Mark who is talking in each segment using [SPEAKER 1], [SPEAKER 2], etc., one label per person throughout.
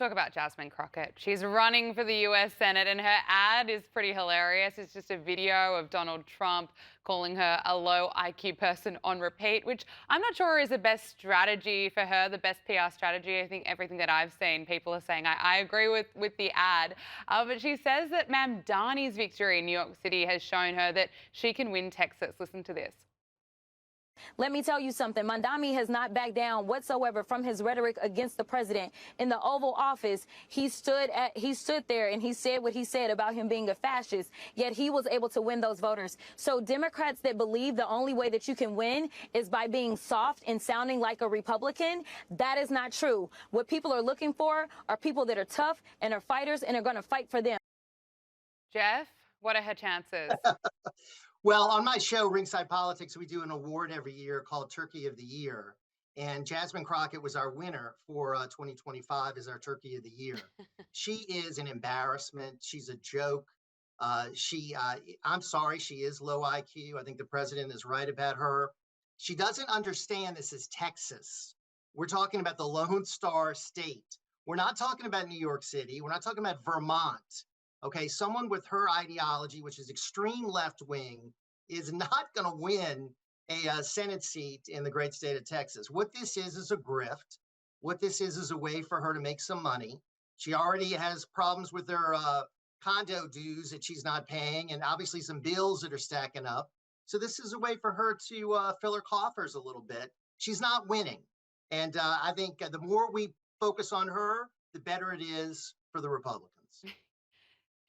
[SPEAKER 1] talk about Jasmine Crockett. She's running for the US Senate, and her ad is pretty hilarious. It's just a video of Donald Trump calling her a low IQ person on repeat, which I'm not sure is the best strategy for her, the best PR strategy. I think everything that I've seen, people are saying I agree with the ad. But she says that Mamdani's victory in New York City has shown her that she can win Texas. Listen to this.
[SPEAKER 2] Let me tell you something. Mamdani has not backed down whatsoever from his rhetoric against the president. In the Oval Office, he stood there and he said what he said about him being a fascist, yet he was able to win those voters. So Democrats that believe the only way that you can win is by being soft and sounding like a Republican, that is not true. What people are looking for are people that are tough and are fighters and are going to fight for them.
[SPEAKER 1] Jeff, what are her chances?
[SPEAKER 3] Well, on my show, Ringside Politics, we do an award every year called Turkey of the Year. And Jasmine Crockett was our winner for 2025 as our Turkey of the Year. She is an embarrassment. She's a joke. I'm sorry, she is low IQ. I think the president is right about her. She doesn't understand this is Texas. We're talking about the Lone Star State. We're not talking about New York City. We're not talking about Vermont. Okay, someone with her ideology, which is extreme left wing, is not going to win a Senate seat in the great state of Texas. What this is a grift. What this is a way for her to make some money. She already has problems with her condo dues that she's not paying, and obviously some bills that are stacking up. So this is a way for her to fill her coffers a little bit. She's not winning. And I think the more we focus on her, the better it is for the Republicans.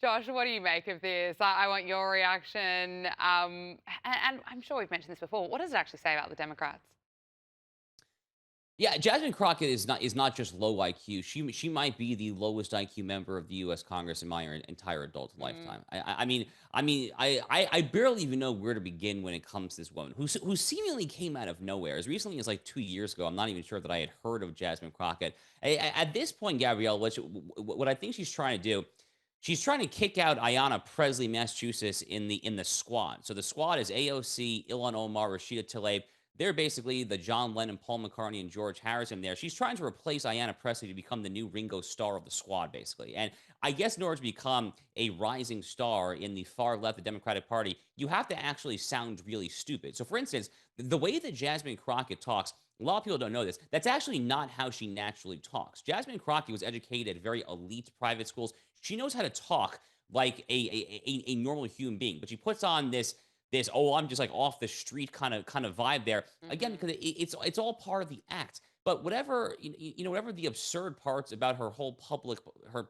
[SPEAKER 1] Josh, what do you make of this? I want your reaction. And I'm sure we've mentioned this before. What does it actually say about the Democrats?
[SPEAKER 4] Yeah, Jasmine Crockett is not just low IQ. She might be the lowest IQ member of the U.S. Congress in my entire adult lifetime. I barely even know where to begin when it comes to this woman who seemingly came out of nowhere as recently as like 2 years ago. I'm not even sure that I had heard of Jasmine Crockett. At this point, Gabrielle, what I think she's trying to do. She's trying to kick out Ayanna Pressley, Massachusetts, in the squad. So the squad is AOC, Ilhan Omar, Rashida Tlaib. They're basically the John Lennon, Paul McCartney, and George Harrison there. She's trying to replace Ayanna Pressley to become the new Ringo Starr of the squad, basically. And I guess in order to become a rising star in the far left, the Democratic Party, you have to actually sound really stupid. So, for instance, the way that Jasmine Crockett talks, a lot of people don't know this. That's actually not how she naturally talks. Jasmine Crockett was educated at very elite private schools. She knows how to talk like a normal human being, but she puts on this oh, I'm just like off the street kind of vibe there. Again, because it's all part of the act. But whatever whatever the absurd parts about her whole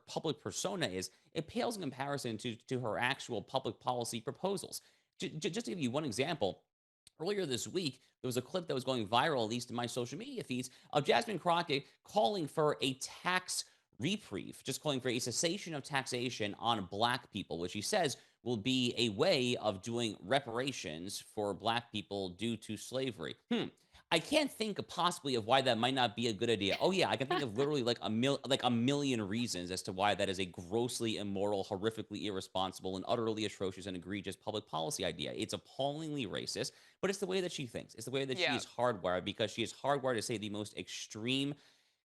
[SPEAKER 4] public persona is, it pales in comparison to her actual public policy proposals. Just to give you one example, earlier this week, there was a clip that was going viral, at least in my social media feeds, of Jasmine Crockett calling for a tax reprieve, just calling for a cessation of taxation on Black people, which he says will be a way of doing reparations for Black people due to slavery. I can't think possibly of why that might not be a good idea. Oh yeah, I can think of literally like a million reasons as to why that is a grossly immoral, horrifically irresponsible, and utterly atrocious and egregious public policy idea. It's appallingly racist, but it's the way that she thinks. It's the way that she is hardwired, because she is hardwired to say the most extreme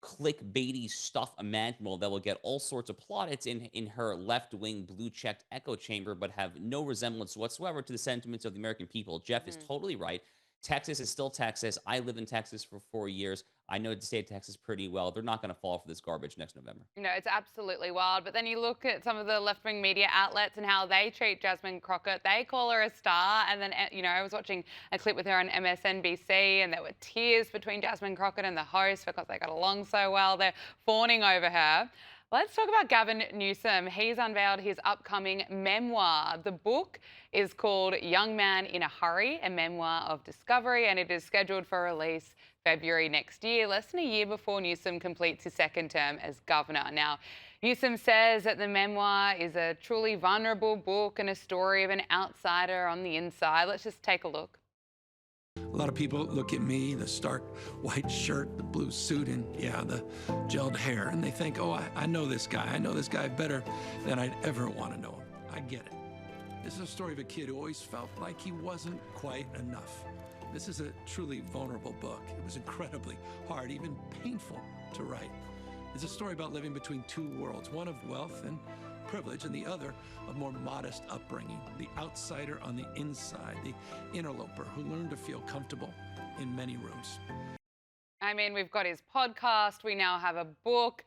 [SPEAKER 4] clickbaity stuff imaginable that will get all sorts of plaudits in her left-wing blue-checked echo chamber, but have no resemblance whatsoever to the sentiments of the American people. Jeff is totally right. Texas is still Texas. I lived in Texas for 4 years. I know the state of Texas pretty well. They're not going to fall for this garbage next November.
[SPEAKER 1] No, it's absolutely wild. But then you look at some of the left-wing media outlets and how they treat Jasmine Crockett. They call her a star. And then, I was watching a clip with her on MSNBC, and there were tears between Jasmine Crockett and the host because they got along so well. They're fawning over her. Let's talk about Gavin Newsom. He's unveiled his upcoming memoir. The book is called Young Man in a Hurry, a memoir of discovery, and it is scheduled for release February next year, less than a year before Newsom completes his second term as governor. Now, Newsom says that the memoir is a truly vulnerable book and a story of an outsider on the inside. Let's just take a look.
[SPEAKER 5] A lot of people look at me, the stark white shirt, the blue suit, and the gelled hair, and they think, oh, I know this guy. I know this guy better than I'd ever want to know him. I get it. This is a story of a kid who always felt like he wasn't quite enough. This is a truly vulnerable book. It was incredibly hard, even painful to write. It's a story about living between two worlds, one of wealth and privilege and the other of more modest upbringing, the outsider on the inside, the interloper who learned to feel comfortable in many rooms.
[SPEAKER 1] I mean, we've got his podcast. We now have a book.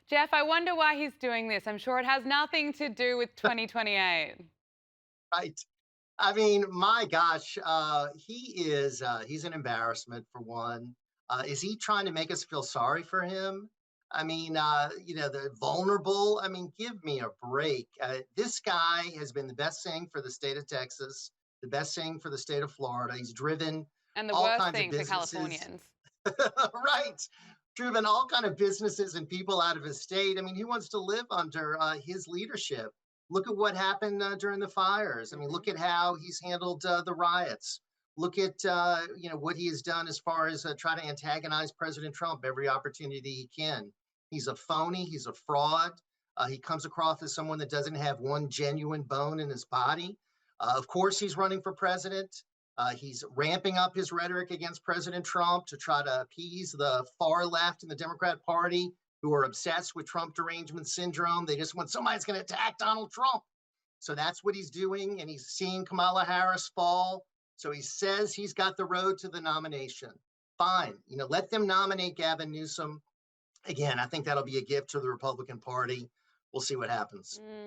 [SPEAKER 1] Jeff, I wonder why he's doing this. I'm sure it has nothing to do with 2028.
[SPEAKER 3] Right. I mean, my gosh, he's an embarrassment for one. Is he trying to make us feel sorry for him? I mean, the vulnerable. I mean, give me a break. This guy has been the best thing for the state of Texas, the best thing for the state of Florida. He's driven
[SPEAKER 1] And the
[SPEAKER 3] all
[SPEAKER 1] worst
[SPEAKER 3] kinds of
[SPEAKER 1] thing for
[SPEAKER 3] businesses.
[SPEAKER 1] Californians.
[SPEAKER 3] Right. Driven all kind of businesses and people out of his state. I mean, he wants to live under his leadership. Look at what happened during the fires. I mean, look at how he's handled the riots. Look at what he has done as far as try to antagonize President Trump every opportunity he can. He's a phony. He's a fraud. He comes across as someone that doesn't have one genuine bone in his body. Of course, he's running for president. He's ramping up his rhetoric against President Trump to try to appease the far left in the Democrat Party, who are obsessed with Trump derangement syndrome. They just want somebody that's going to attack Donald Trump. So that's what he's doing. And he's seeing Kamala Harris fall. So he says he's got the road to the nomination. Fine. Let them nominate Gavin Newsom. Again, I think that'll be a gift to the Republican Party. We'll see what happens.